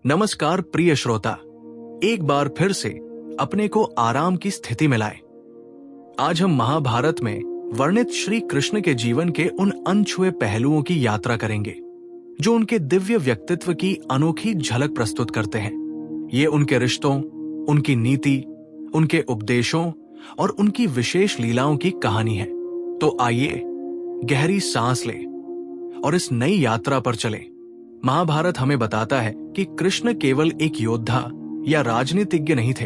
नमस्कार प्रिय श्रोता, एक बार फिर से अपने को आराम की स्थिति में लाए। आज हम महाभारत में वर्णित श्री कृष्ण के जीवन के उन अनछुए पहलुओं की यात्रा करेंगे जो उनके दिव्य व्यक्तित्व की अनोखी झलक प्रस्तुत करते हैं। ये उनके रिश्तों, उनकी नीति, उनके उपदेशों और उनकी विशेष लीलाओं की कहानी है। तो आइए गहरी सांस लें और इस नई यात्रा पर चलें। महाभारत हमें बताता है कि कृष्ण केवल एक योद्धा या राजनीतिज्ञ नहीं थे,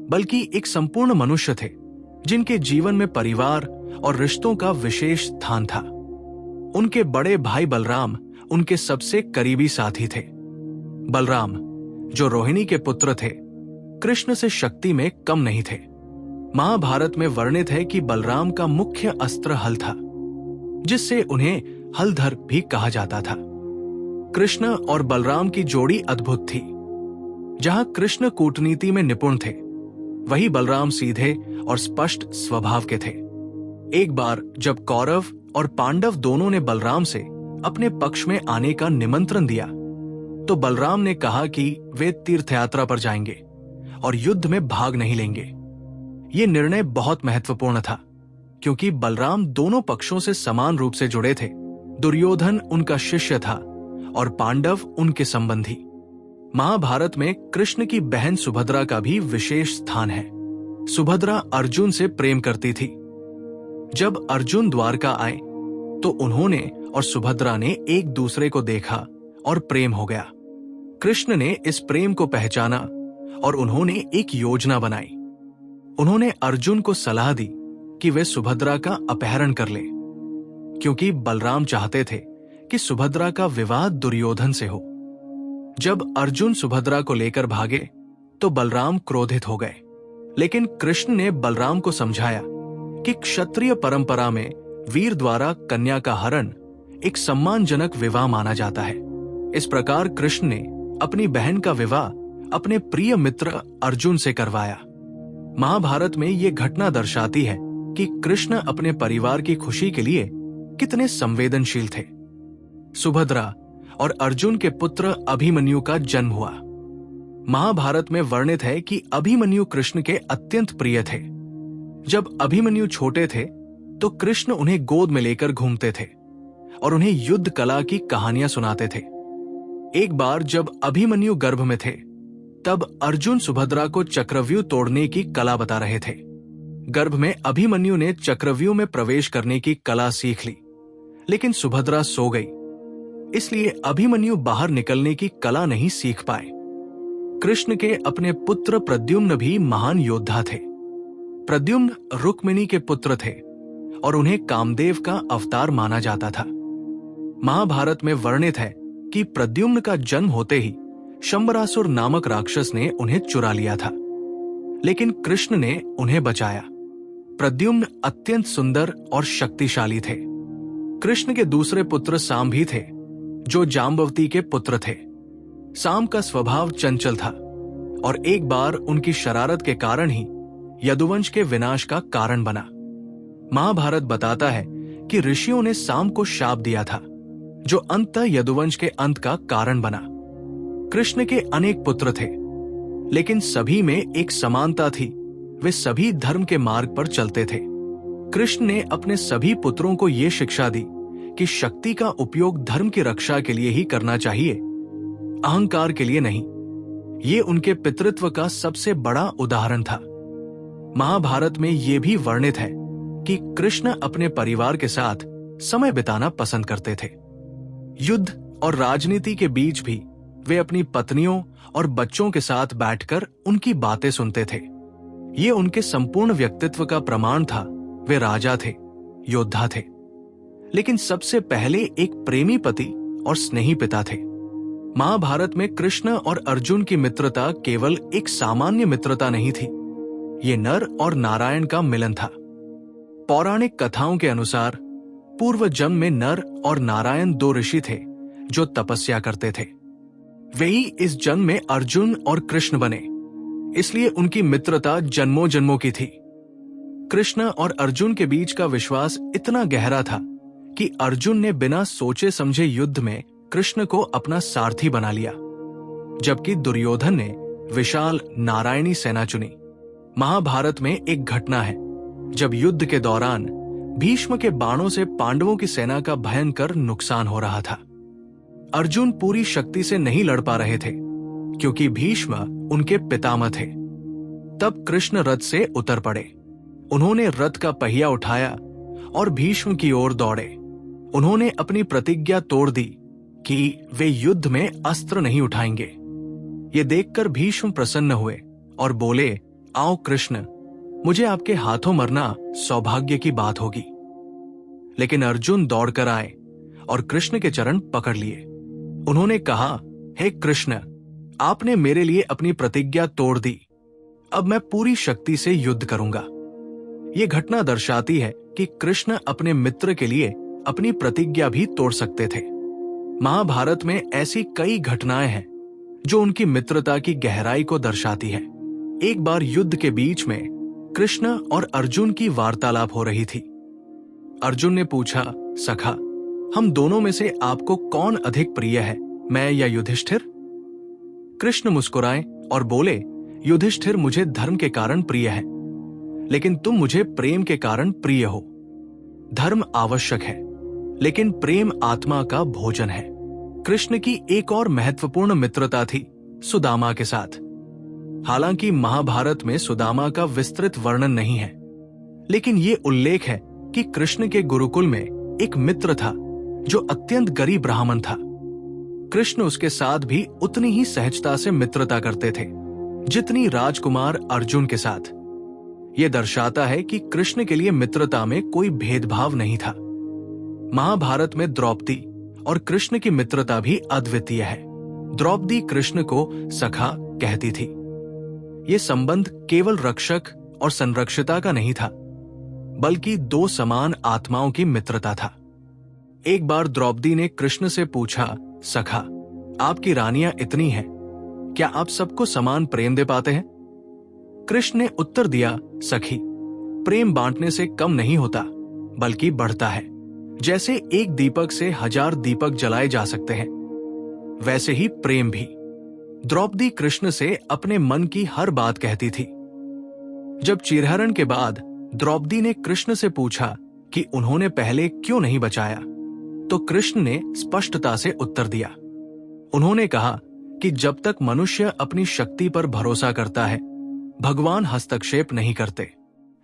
बल्कि एक संपूर्ण मनुष्य थे जिनके जीवन में परिवार और रिश्तों का विशेष स्थान था। उनके बड़े भाई बलराम उनके सबसे करीबी साथी थे। बलराम, जो रोहिणी के पुत्र थे, कृष्ण से शक्ति में कम नहीं थे। महाभारत में वर्णित है कि बलराम का मुख्य अस्त्र हल था, जिससे उन्हें हलधर भी कहा जाता था। कृष्ण और बलराम की जोड़ी अद्भुत थी। जहां कृष्ण कूटनीति में निपुण थे, वहीं बलराम सीधे और स्पष्ट स्वभाव के थे। एक बार जब कौरव और पांडव दोनों ने बलराम से अपने पक्ष में आने का निमंत्रण दिया, तो बलराम ने कहा कि वे तीर्थयात्रा पर जाएंगे और युद्ध में भाग नहीं लेंगे। ये निर्णय बहुत महत्वपूर्ण था, क्योंकि बलराम दोनों पक्षों से समान रूप से जुड़े थे। दुर्योधन उनका शिष्य था और पांडव उनके संबंधी। महाभारत में कृष्ण की बहन सुभद्रा का भी विशेष स्थान है। सुभद्रा अर्जुन से प्रेम करती थी। जब अर्जुन द्वारका आए, तो उन्होंने और सुभद्रा ने एक दूसरे को देखा और प्रेम हो गया। कृष्ण ने इस प्रेम को पहचाना और उन्होंने एक योजना बनाई। उन्होंने अर्जुन को सलाह दी कि वे सुभद्रा का अपहरण कर ले, क्योंकि बलराम चाहते थे कि सुभद्रा का विवाह दुर्योधन से हो। जब अर्जुन सुभद्रा को लेकर भागे, तो बलराम क्रोधित हो गए, लेकिन कृष्ण ने बलराम को समझाया कि क्षत्रिय परंपरा में वीर द्वारा कन्या का हरण एक सम्मानजनक विवाह माना जाता है। इस प्रकार कृष्ण ने अपनी बहन का विवाह अपने प्रिय मित्र अर्जुन से करवाया। महाभारत में ये घटना दर्शाती है कि कृष्ण अपने परिवार की खुशी के लिए कितने संवेदनशील थे। सुभद्रा और अर्जुन के पुत्र अभिमन्यु का जन्म हुआ। महाभारत में वर्णित है कि अभिमन्यु कृष्ण के अत्यंत प्रिय थे। जब अभिमन्यु छोटे थे, तो कृष्ण उन्हें गोद में लेकर घूमते थे और उन्हें युद्ध कला की कहानियां सुनाते थे। एक बार जब अभिमन्यु गर्भ में थे, तब अर्जुन सुभद्रा को चक्रव्यूह तोड़ने की कला बता रहे थे। गर्भ में अभिमन्यु ने चक्रव्यूह में प्रवेश करने की कला सीख ली, लेकिन सुभद्रा सो गई, इसलिए अभिमन्यु बाहर निकलने की कला नहीं सीख पाए। कृष्ण के अपने पुत्र प्रद्युम्न भी महान योद्धा थे। प्रद्युम्न रुक्मिणी के पुत्र थे और उन्हें कामदेव का अवतार माना जाता था। महाभारत में वर्णित है कि प्रद्युम्न का जन्म होते ही शंबरासुर नामक राक्षस ने उन्हें चुरा लिया था, लेकिन कृष्ण ने उन्हें बचाया। प्रद्युम्न अत्यंत सुंदर और शक्तिशाली थे। कृष्ण के दूसरे पुत्र साम भी थे, जो जाम्बवती के पुत्र थे। साम का स्वभाव चंचल था और एक बार उनकी शरारत के कारण ही यदुवंश के विनाश का कारण बना। महाभारत बताता है कि ऋषियों ने साम को शाप दिया था, जो अंततः यदुवंश के अंत का कारण बना। कृष्ण के अनेक पुत्र थे, लेकिन सभी में एक समानता थी, वे सभी धर्म के मार्ग पर चलते थे। कृष्ण ने अपने सभी पुत्रों को ये शिक्षा दी कि शक्ति का उपयोग धर्म की रक्षा के लिए ही करना चाहिए, अहंकार के लिए नहीं। ये उनके पितृत्व का सबसे बड़ा उदाहरण था। महाभारत में ये भी वर्णित है कि कृष्ण अपने परिवार के साथ समय बिताना पसंद करते थे। युद्ध और राजनीति के बीच भी वे अपनी पत्नियों और बच्चों के साथ बैठकर उनकी बातें सुनते थे। ये उनके संपूर्ण व्यक्तित्व का प्रमाण था। वे राजा थे, योद्धा थे, लेकिन सबसे पहले एक प्रेमी पति और स्नेही पिता थे। महाभारत में कृष्ण और अर्जुन की मित्रता केवल एक सामान्य मित्रता नहीं थी, ये नर और नारायण का मिलन था। पौराणिक कथाओं के अनुसार पूर्व जन्म में नर और नारायण दो ऋषि थे जो तपस्या करते थे। वे ही इस जन्म में अर्जुन और कृष्ण बने, इसलिए उनकी मित्रता जन्मों जन्मों की थी। कृष्ण और अर्जुन के बीच का विश्वास इतना गहरा था कि अर्जुन ने बिना सोचे समझे युद्ध में कृष्ण को अपना सारथी बना लिया। जबकि दुर्योधन ने विशाल नारायणी सेना चुनी। महाभारत में एक घटना है जब युद्ध के दौरान भीष्म के बाणों से पांडवों की सेना का भयंकर नुकसान हो रहा था। अर्जुन पूरी शक्ति से नहीं लड़ पा रहे थे क्योंकि भीष्म उनके पितामह थे। तब कृष्ण रथ से उतर पड़े। उन्होंने रथ का पहिया उठाया और भीष्म की ओर दौड़े। उन्होंने अपनी प्रतिज्ञा तोड़ दी कि वे युद्ध में अस्त्र नहीं उठाएंगे। ये देखकर भीष्म प्रसन्न हुए और बोले, आओ कृष्ण, मुझे आपके हाथों मरना सौभाग्य की बात होगी। लेकिन अर्जुन दौड़कर आए और कृष्ण के चरण पकड़ लिए। उन्होंने कहा, हे कृष्ण, आपने मेरे लिए अपनी प्रतिज्ञा तोड़ दी। अब मैं पूरी शक्ति से युद्ध करूंगा। ये घटना दर्शाती है कि कृष्ण अपने मित्र के लिए अपनी प्रतिज्ञा भी तोड़ सकते थे। महाभारत में ऐसी कई घटनाएं हैं जो उनकी मित्रता की गहराई को दर्शाती है। एक बार युद्ध के बीच में कृष्ण और अर्जुन की वार्तालाप हो रही थी। अर्जुन ने पूछा, सखा, हम दोनों में से आपको कौन अधिक प्रिय है, मैं या युधिष्ठिर? कृष्ण मुस्कुराए और बोले, युधिष्ठिर मुझे धर्म के कारण प्रिय है, लेकिन तुम मुझे प्रेम के कारण प्रिय हो। धर्म आवश्यक है, लेकिन प्रेम आत्मा का भोजन है। कृष्ण की एक और महत्वपूर्ण मित्रता थी सुदामा के साथ। हालांकि महाभारत में सुदामा का विस्तृत वर्णन नहीं है, लेकिन ये उल्लेख है कि कृष्ण के गुरुकुल में एक मित्र था जो अत्यंत गरीब ब्राह्मण था। कृष्ण उसके साथ भी उतनी ही सहजता से मित्रता करते थे जितनी राजकुमार अर्जुन के साथ। यह दर्शाता है कि कृष्ण के लिए मित्रता में कोई भेदभाव नहीं था। महाभारत में द्रौपदी और कृष्ण की मित्रता भी अद्वितीय है। द्रौपदी कृष्ण को सखा कहती थी। यह संबंध केवल रक्षक और संरक्षिता का नहीं था, बल्कि दो समान आत्माओं की मित्रता था। एक बार द्रौपदी ने कृष्ण से पूछा, सखा, आपकी रानियां इतनी हैं, क्या आप सबको समान प्रेम दे पाते हैं? कृष्ण ने उत्तर दिया, सखी, प्रेम बांटने से कम नहीं होता, बल्कि बढ़ता है। जैसे एक दीपक से 1000 दीपक जलाए जा सकते हैं, वैसे ही प्रेम भी। द्रौपदी कृष्ण से अपने मन की हर बात कहती थी। जब चीरहरण के बाद द्रौपदी ने कृष्ण से पूछा कि उन्होंने पहले क्यों नहीं बचाया, तो कृष्ण ने स्पष्टता से उत्तर दिया। उन्होंने कहा कि जब तक मनुष्य अपनी शक्ति पर भरोसा करता है, भगवान हस्तक्षेप नहीं करते।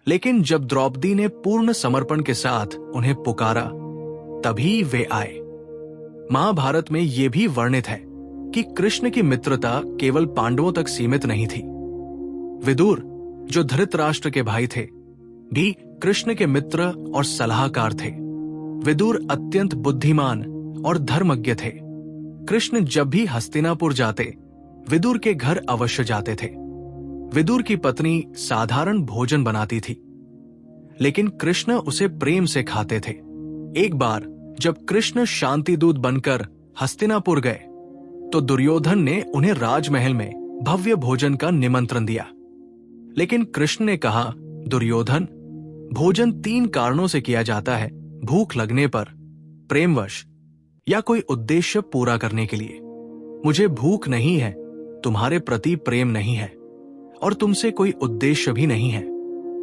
लेकिन जब द्रौपदी ने पूर्ण समर्पण के साथ उन्हें पुकारा, तभी वे आए। महाभारत में यह भी वर्णित है कि कृष्ण की मित्रता केवल पांडवों तक सीमित नहीं थी। विदुर, जो धृतराष्ट्र के भाई थे, भी कृष्ण के मित्र और सलाहकार थे। विदुर अत्यंत बुद्धिमान और धर्मज्ञ थे। कृष्ण जब भी हस्तिनापुर जाते, विदुर के घर अवश्य जाते थे। विदुर की पत्नी साधारण भोजन बनाती थी, लेकिन कृष्ण उसे प्रेम से खाते थे। एक बार जब कृष्ण शांतिदूत बनकर हस्तिनापुर गए, तो दुर्योधन ने उन्हें राजमहल में भव्य भोजन का निमंत्रण दिया। लेकिन कृष्ण ने कहा, दुर्योधन, भोजन 3 कारणों से किया जाता है, भूख लगने पर, प्रेमवश, या कोई उद्देश्य पूरा करने के लिए। मुझे भूख नहीं है, तुम्हारे प्रति प्रेम नहीं है, और तुमसे कोई उद्देश्य भी नहीं है,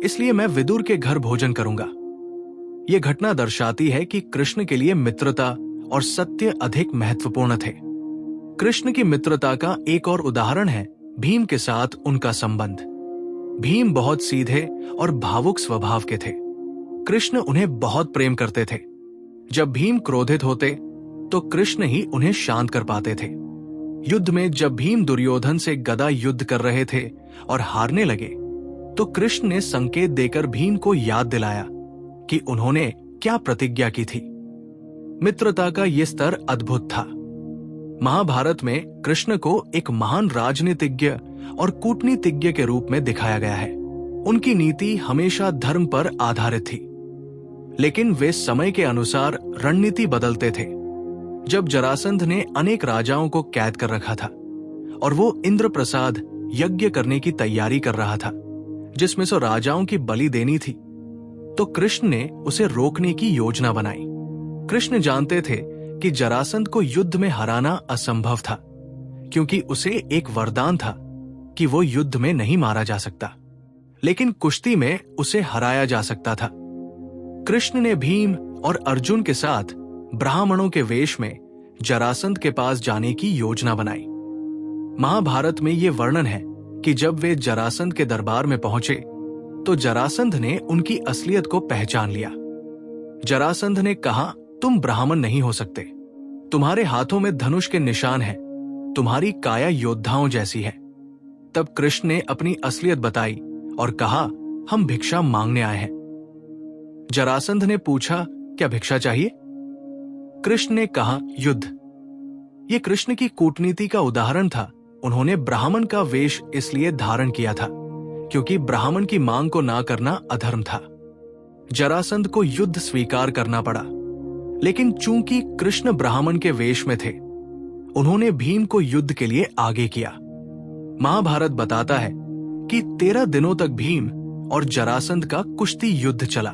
इसलिए मैं विदुर के घर भोजन करूंगा। यह घटना दर्शाती है कि कृष्ण के लिए मित्रता और सत्य अधिक महत्वपूर्ण थे। कृष्ण की मित्रता का एक और उदाहरण है भीम के साथ उनका संबंध। भीम बहुत सीधे और भावुक स्वभाव के थे। कृष्ण उन्हें बहुत प्रेम करते थे। जब भीम क्रोधित होते, तो कृष्ण ही उन्हें शांत कर पाते थे। युद्ध में जब भीम दुर्योधन से गदा युद्ध कर रहे थे और हारने लगे, तो कृष्ण ने संकेत देकर भीम को याद दिलाया कि उन्होंने क्या प्रतिज्ञा की थी। मित्रता का यह स्तर अद्भुत था। महाभारत में कृष्ण को एक महान राजनीतिज्ञ और कूटनीतिज्ञ के रूप में दिखाया गया है। उनकी नीति हमेशा धर्म पर आधारित थी, लेकिन वे समय के अनुसार रणनीति बदलते थे। जब जरासंध ने अनेक राजाओं को कैद कर रखा था और वो इंद्रप्रसाद यज्ञ करने की तैयारी कर रहा था, जिसमें से राजाओं की बलि देनी थी, तो कृष्ण ने उसे रोकने की योजना बनाई। कृष्ण जानते थे कि जरासंध को युद्ध में हराना असंभव था, क्योंकि उसे एक वरदान था कि वो युद्ध में नहीं मारा जा सकता, लेकिन कुश्ती में उसे हराया जा सकता था। कृष्ण ने भीम और अर्जुन के साथ ब्राह्मणों के वेश में जरासंध के पास जाने की योजना बनाई। महाभारत में ये वर्णन है कि जब वे जरासंध के दरबार में पहुंचे तो जरासंध ने उनकी असलियत को पहचान लिया। जरासंध ने कहा, तुम ब्राह्मण नहीं हो सकते, तुम्हारे हाथों में धनुष के निशान हैं, तुम्हारी काया योद्धाओं जैसी है। तब कृष्ण ने अपनी असलियत बताई और कहा, हम भिक्षा मांगने आए हैं। जरासंध ने पूछा, क्या भिक्षा चाहिए? कृष्ण ने कहा, युद्ध। यह कृष्ण की कूटनीति का उदाहरण था। उन्होंने ब्राह्मण का वेश इसलिए धारण किया था क्योंकि ब्राह्मण की मांग को ना करना अधर्म था। जरासंध को युद्ध स्वीकार करना पड़ा, लेकिन चूंकि कृष्ण ब्राह्मण के वेश में थे, उन्होंने भीम को युद्ध के लिए आगे किया। महाभारत बताता है कि 13 दिनों तक भीम और जरासंध का कुश्ती युद्ध चला।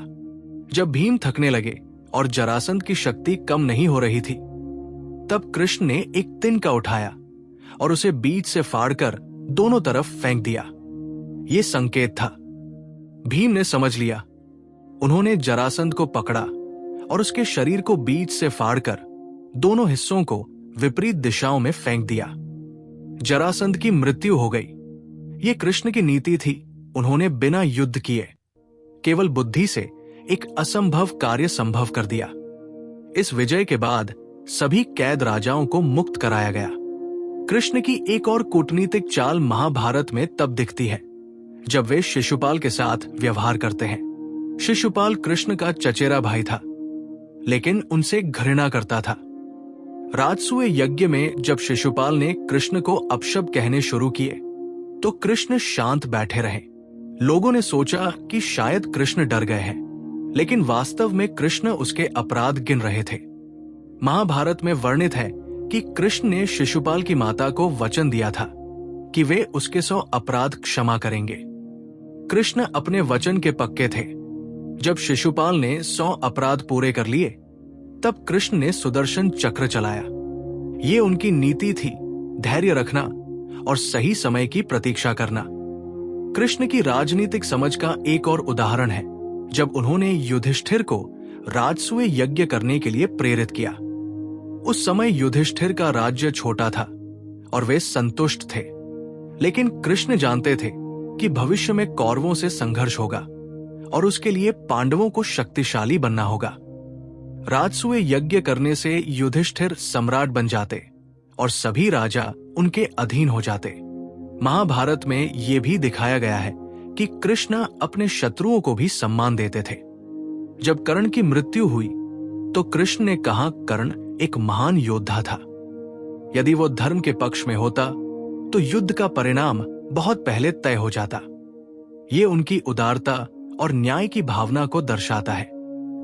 जब भीम थकने लगे और जरासंध की शक्ति कम नहीं हो रही थी, तब कृष्ण ने एक तिनका उठाया और उसे बीच से फाड़कर दोनों तरफ फेंक दिया। यह संकेत था। भीम ने समझ लिया। उन्होंने जरासंध को पकड़ा और उसके शरीर को बीच से फाड़कर दोनों हिस्सों को विपरीत दिशाओं में फेंक दिया। जरासंध की मृत्यु हो गई। यह कृष्ण की नीति थी। उन्होंने बिना युद्ध किए केवल बुद्धि से एक असंभव कार्य संभव कर दिया। इस विजय के बाद सभी कैद राजाओं को मुक्त कराया गया। कृष्ण की एक और कूटनीतिक चाल महाभारत में तब दिखती है जब वे शिशुपाल के साथ व्यवहार करते हैं। शिशुपाल कृष्ण का चचेरा भाई था, लेकिन उनसे घृणा करता था। राजसूय यज्ञ में जब शिशुपाल ने कृष्ण को अपशब्द कहने शुरू किए तो कृष्ण शांत बैठे रहे। लोगों ने सोचा कि शायद कृष्ण डर गए हैं, लेकिन वास्तव में कृष्ण उसके अपराध गिन रहे थे। महाभारत में वर्णित है कि कृष्ण ने शिशुपाल की माता को वचन दिया था कि वे उसके 100 अपराध क्षमा करेंगे। कृष्ण अपने वचन के पक्के थे। जब शिशुपाल ने 100 अपराध पूरे कर लिए, तब कृष्ण ने सुदर्शन चक्र चलाया। ये उनकी नीति थी, धैर्य रखना और सही समय की प्रतीक्षा करना। कृष्ण की राजनीतिक समझ का एक और उदाहरण है जब उन्होंने युधिष्ठिर को राजसूय यज्ञ करने के लिए प्रेरित किया। उस समय युधिष्ठिर का राज्य छोटा था और वे संतुष्ट थे, लेकिन कृष्ण जानते थे कि भविष्य में कौरवों से संघर्ष होगा और उसके लिए पांडवों को शक्तिशाली बनना होगा। राजसूय यज्ञ करने से युधिष्ठिर सम्राट बन जाते और सभी राजा उनके अधीन हो जाते। महाभारत में यह भी दिखाया गया है कि कृष्ण अपने शत्रुओं को भी सम्मान देते थे। जब कर्ण की मृत्यु हुई तो कृष्ण ने कहा, कर्ण एक महान योद्धा था। यदि वो धर्म के पक्ष में होता तो युद्ध का परिणाम बहुत पहले तय हो जाता। ये उनकी उदारता और न्याय की भावना को दर्शाता है।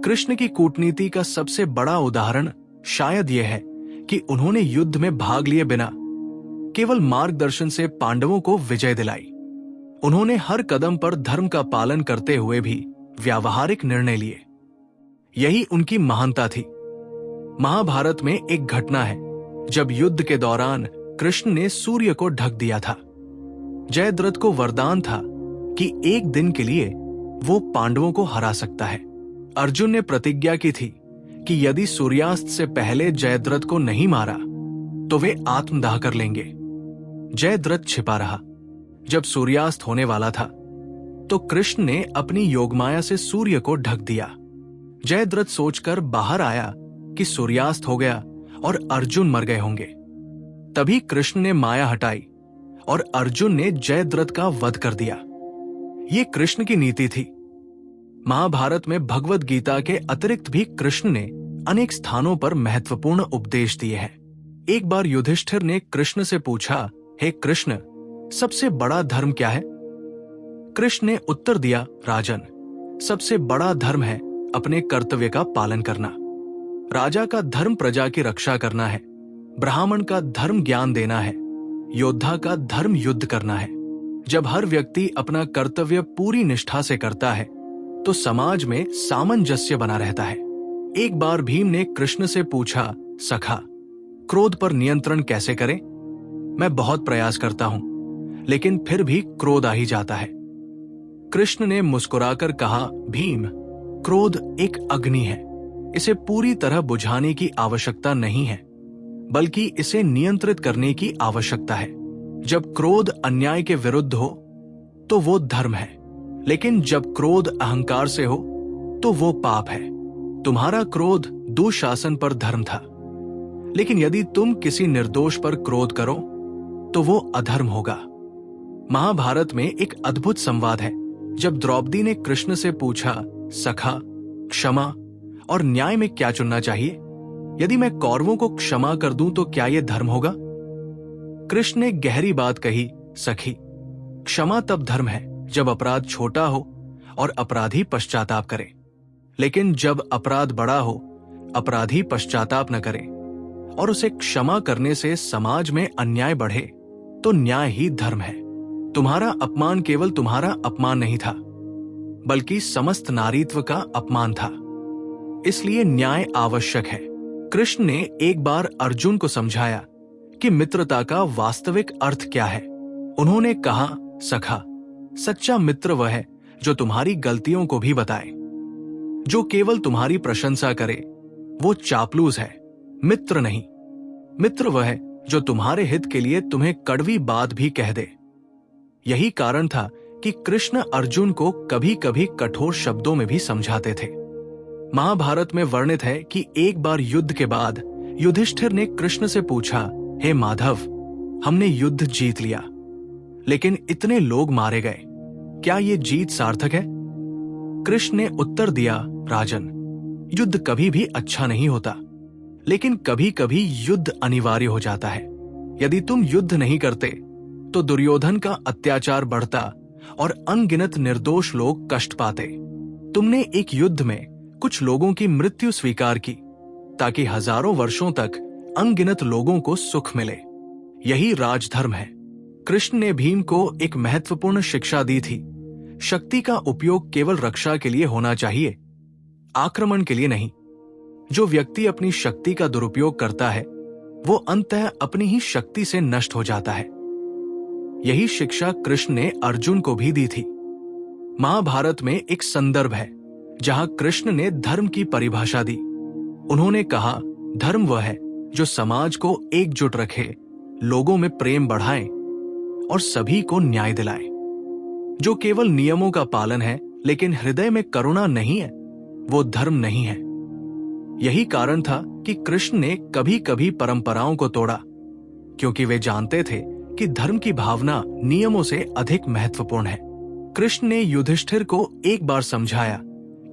कृष्ण की कूटनीति का सबसे बड़ा उदाहरण शायद यह है कि उन्होंने युद्ध में भाग लिए बिना केवल मार्गदर्शन से पांडवों को विजय दिलाई। उन्होंने हर कदम पर धर्म का पालन करते हुए भी व्यावहारिक निर्णय लिए। यही उनकी महानता थी। महाभारत में एक घटना है जब युद्ध के दौरान कृष्ण ने सूर्य को ढक दिया था। जयद्रथ को वरदान था कि एक दिन के लिए वो पांडवों को हरा सकता है। अर्जुन ने प्रतिज्ञा की थी कि यदि सूर्यास्त से पहले जयद्रथ को नहीं मारा तो वे आत्मदाह कर लेंगे। जयद्रथ छिपा रहा। जब सूर्यास्त होने वाला था तो कृष्ण ने अपनी योगमाया से सूर्य को ढक दिया। जयद्रथ सोचकर बाहर आया कि सूर्यास्त हो गया और अर्जुन मर गए होंगे। तभी कृष्ण ने माया हटाई और अर्जुन ने जयद्रथ का वध कर दिया। ये कृष्ण की नीति थी। महाभारत में भगवद गीता के अतिरिक्त भी कृष्ण ने अनेक स्थानों पर महत्वपूर्ण उपदेश दिए हैं। एक बार युधिष्ठिर ने कृष्ण से पूछा, हे कृष्ण, सबसे बड़ा धर्म क्या है? कृष्ण ने उत्तर दिया, राजन, सबसे बड़ा धर्म है अपने कर्तव्य का पालन करना। राजा का धर्म प्रजा की रक्षा करना है, ब्राह्मण का धर्म ज्ञान देना है, योद्धा का धर्म युद्ध करना है। जब हर व्यक्ति अपना कर्तव्य पूरी निष्ठा से करता है तो समाज में सामंजस्य बना रहता है। एक बार भीम ने कृष्ण से पूछा, सखा, क्रोध पर नियंत्रण कैसे करें? मैं बहुत प्रयास करता हूं, लेकिन फिर भी क्रोध आ ही जाता है। कृष्ण ने मुस्कुराकर कहा, भीम, क्रोध एक अग्नि है। इसे पूरी तरह बुझाने की आवश्यकता नहीं है, बल्कि इसे नियंत्रित करने की आवश्यकता है। जब क्रोध अन्याय के विरुद्ध हो तो वो धर्म है, लेकिन जब क्रोध अहंकार से हो तो वो पाप है। तुम्हारा क्रोध दुशासन पर धर्म था, लेकिन यदि तुम किसी निर्दोष पर क्रोध करो तो वो अधर्म होगा। महाभारत में एक अद्भुत संवाद है। जब द्रौपदी ने कृष्ण से पूछा, सखा, क्षमा और न्याय में क्या चुनना चाहिए? यदि मैं कौरवों को क्षमा कर दूं तो क्या यह धर्म होगा? कृष्ण ने गहरी बात कही, सखी, क्षमा तब धर्म है जब अपराध छोटा हो और अपराधी पश्चाताप करे, लेकिन जब अपराध बड़ा हो, अपराधी पश्चाताप न करे और उसे क्षमा करने से समाज में अन्याय बढ़े, तो न्याय ही धर्म है। तुम्हारा अपमान केवल तुम्हारा अपमान नहीं था, बल्कि समस्त नारीत्व का अपमान था। इसलिए न्याय आवश्यक है। कृष्ण ने एक बार अर्जुन को समझाया कि मित्रता का वास्तविक अर्थ क्या है। उन्होंने कहा, सखा, सच्चा मित्र वह है जो तुम्हारी गलतियों को भी बताए। जो केवल तुम्हारी प्रशंसा करे वो चापलूस है, मित्र नहीं। मित्र वह है जो तुम्हारे हित के लिए तुम्हें कड़वी बात भी कह दे। यही कारण था कि कृष्ण अर्जुन को कभी कभी कठोर शब्दों में भी समझाते थे। महाभारत में वर्णित है कि एक बार युद्ध के बाद युधिष्ठिर ने कृष्ण से पूछा, हे माधव, हमने युद्ध जीत लिया, लेकिन इतने लोग मारे गए, क्या ये जीत सार्थक है? कृष्ण ने उत्तर दिया, राजन, युद्ध कभी भी अच्छा नहीं होता, लेकिन कभी कभी युद्ध अनिवार्य हो जाता है। यदि तुम युद्ध नहीं करते तो दुर्योधन का अत्याचार बढ़ता और अनगिनत निर्दोष लोग कष्ट पाते। तुमने एक युद्ध में कुछ लोगों की मृत्यु स्वीकार की ताकि हजारों वर्षों तक अनगिनत लोगों को सुख मिले। यही राजधर्म है। कृष्ण ने भीम को एक महत्वपूर्ण शिक्षा दी थी। शक्ति का उपयोग केवल रक्षा के लिए होना चाहिए, आक्रमण के लिए नहीं। जो व्यक्ति अपनी शक्ति का दुरुपयोग करता है वो अंततः अपनी ही शक्ति से नष्ट हो जाता है। यही शिक्षा कृष्ण ने अर्जुन को भी दी थी। महाभारत में एक संदर्भ है जहां कृष्ण ने धर्म की परिभाषा दी। उन्होंने कहा, धर्म वह है जो समाज को एकजुट रखे, लोगों में प्रेम बढ़ाए और सभी को न्याय दिलाए। जो केवल नियमों का पालन है लेकिन हृदय में करुणा नहीं है, वो धर्म नहीं है। यही कारण था कि कृष्ण ने कभी कभी परंपराओं को तोड़ा, क्योंकि वे जानते थे कि धर्म की भावना नियमों से अधिक महत्वपूर्ण है। कृष्ण ने युधिष्ठिर को एक बार समझाया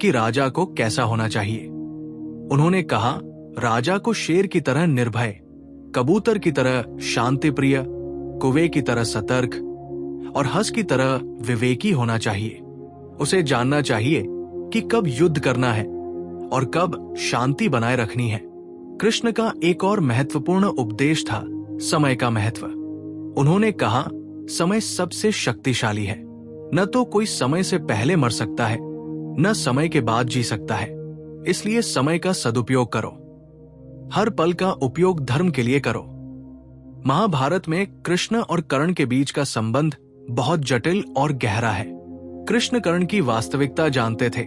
कि राजा को कैसा होना चाहिए। उन्होंने कहा, राजा को शेर की तरह निर्भय, कबूतर की तरह शांतिप्रिय, कुएं की तरह सतर्क और हंस की तरह विवेकी होना चाहिए। उसे जानना चाहिए कि कब युद्ध करना है और कब शांति बनाए रखनी है। कृष्ण का एक और महत्वपूर्ण उपदेश था समय का महत्व। उन्होंने कहा, समय सबसे शक्तिशाली है। न तो कोई समय से पहले मर सकता है, न समय के बाद जी सकता है। इसलिए समय का सदुपयोग करो। हर पल का उपयोग धर्म के लिए करो। महाभारत में कृष्ण और कर्ण के बीच का संबंध बहुत जटिल और गहरा है। कृष्ण कर्ण की वास्तविकता जानते थे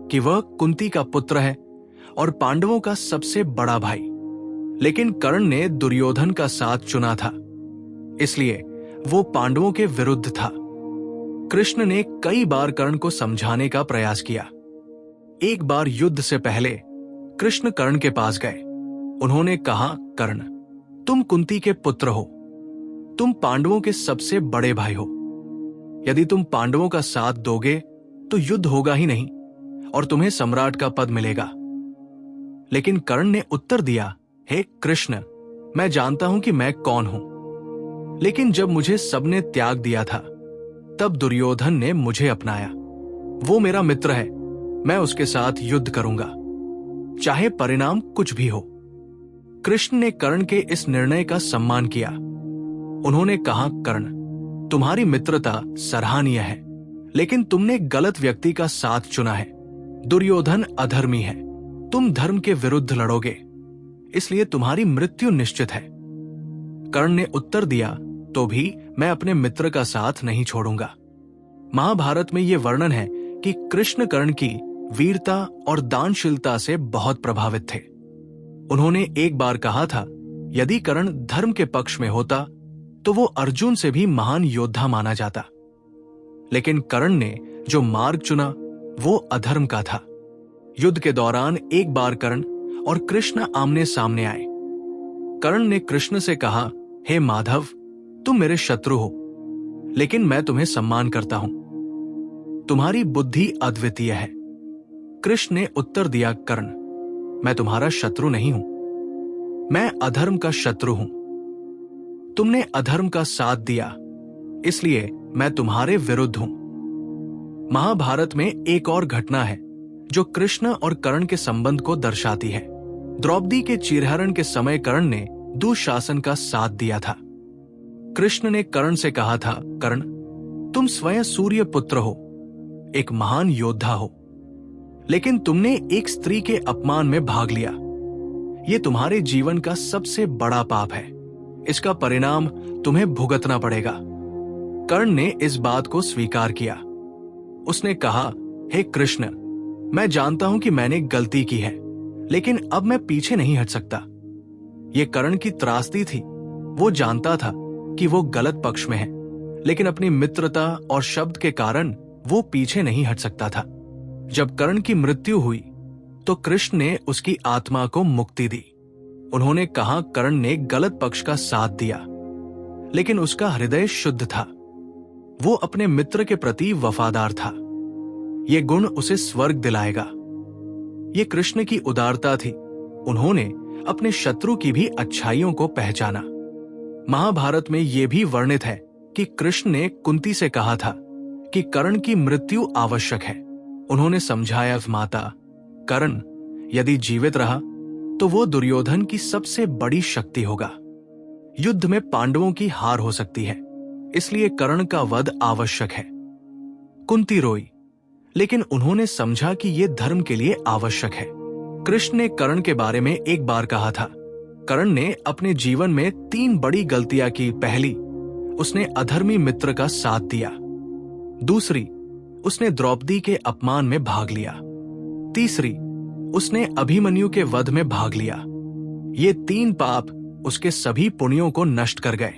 कि वह कुंती का पुत्र है और पांडवों का सबसे बड़ा भाई, लेकिन कर्ण ने दुर्योधन का साथ चुना था, इसलिए वो पांडवों के विरुद्ध था। कृष्ण ने कई बार कर्ण को समझाने का प्रयास किया। एक बार युद्ध से पहले कृष्ण कर्ण के पास गए। उन्होंने कहा, कर्ण, तुम कुंती के पुत्र हो, तुम पांडवों के सबसे बड़े भाई हो। यदि तुम पांडवों का साथ दोगे तो युद्ध होगा ही नहीं और तुम्हें सम्राट का पद मिलेगा। लेकिन कर्ण ने उत्तर दिया, हे कृष्ण, मैं जानता हूं कि मैं कौन हूं, लेकिन जब मुझे सबने त्याग दिया था तब दुर्योधन ने मुझे अपनाया। वो मेरा मित्र है, मैं उसके साथ युद्ध करूंगा, चाहे परिणाम कुछ भी हो। कृष्ण ने कर्ण के इस निर्णय का सम्मान किया। उन्होंने कहा, कर्ण, तुम्हारी मित्रता सराहनीय है, लेकिन तुमने गलत व्यक्ति का साथ चुना है। दुर्योधन अधर्मी है, तुम धर्म के विरुद्ध लड़ोगे, इसलिए तुम्हारी मृत्यु निश्चित है। कर्ण ने उत्तर दिया, तो भी मैं अपने मित्र का साथ नहीं छोड़ूंगा। महाभारत में यह वर्णन है कि कृष्ण कर्ण की वीरता और दानशीलता से बहुत प्रभावित थे। उन्होंने एक बार कहा था, यदि कर्ण धर्म के पक्ष में होता तो वो अर्जुन से भी महान योद्धा माना जाता। लेकिन कर्ण ने जो मार्ग चुना वो अधर्म का था। युद्ध के दौरान एक बार कर्ण और कृष्ण आमने सामने आए। कर्ण ने कृष्ण से कहा, हे माधव, तुम मेरे शत्रु हो, लेकिन मैं तुम्हें सम्मान करता हूं। तुम्हारी बुद्धि अद्वितीय है। कृष्ण ने उत्तर दिया, कर्ण, मैं तुम्हारा शत्रु नहीं हूं, मैं अधर्म का शत्रु हूं। तुमने अधर्म का साथ दिया, इसलिए मैं तुम्हारे विरुद्ध हूं। महाभारत में एक और घटना है जो कृष्ण और कर्ण के संबंध को दर्शाती है। द्रौपदी के चीरहरण के समय कर्ण ने दुशासन का साथ दिया था। कृष्ण ने कर्ण से कहा था, कर्ण, तुम स्वयं सूर्य पुत्र हो, एक महान योद्धा हो, लेकिन तुमने एक स्त्री के अपमान में भाग लिया। यह तुम्हारे जीवन का सबसे बड़ा पाप है। इसका परिणाम तुम्हें भुगतना पड़ेगा। कर्ण ने इस बात को स्वीकार किया। उसने कहा, हे कृष्ण, मैं जानता हूं कि मैंने गलती की है, लेकिन अब मैं पीछे नहीं हट सकता। यह कर्ण की त्रासदी थी। वो जानता था कि वो गलत पक्ष में है, लेकिन अपनी मित्रता और शब्द के कारण वो पीछे नहीं हट सकता था। जब कर्ण की मृत्यु हुई तो कृष्ण ने उसकी आत्मा को मुक्ति दी। उन्होंने कहा, कर्ण ने गलत पक्ष का साथ दिया, लेकिन उसका हृदय शुद्ध था। वो अपने मित्र के प्रति वफादार था। ये गुण उसे स्वर्ग दिलाएगा। ये कृष्ण की उदारता थी। उन्होंने अपने शत्रु की भी अच्छाइयों को पहचाना। महाभारत में यह भी वर्णित है कि कृष्ण ने कुंती से कहा था कि कर्ण की मृत्यु आवश्यक है। उन्होंने समझाया, माता, कर्ण यदि जीवित रहा तो वो दुर्योधन की सबसे बड़ी शक्ति होगा। युद्ध में पांडवों की हार हो सकती है, इसलिए कर्ण का वध आवश्यक है। कुंती रोई, लेकिन उन्होंने समझा कि यह धर्म के लिए आवश्यक है। कृष्ण ने कर्ण के बारे में एक बार कहा था, कर्ण ने अपने जीवन में 3 बड़ी गलतियां की। पहली, उसने अधर्मी मित्र का साथ दिया। दूसरी, उसने द्रौपदी के अपमान में भाग लिया। तीसरी, उसने अभिमन्यु के वध में भाग लिया। ये 3 पाप उसके सभी पुण्यों को नष्ट कर गए।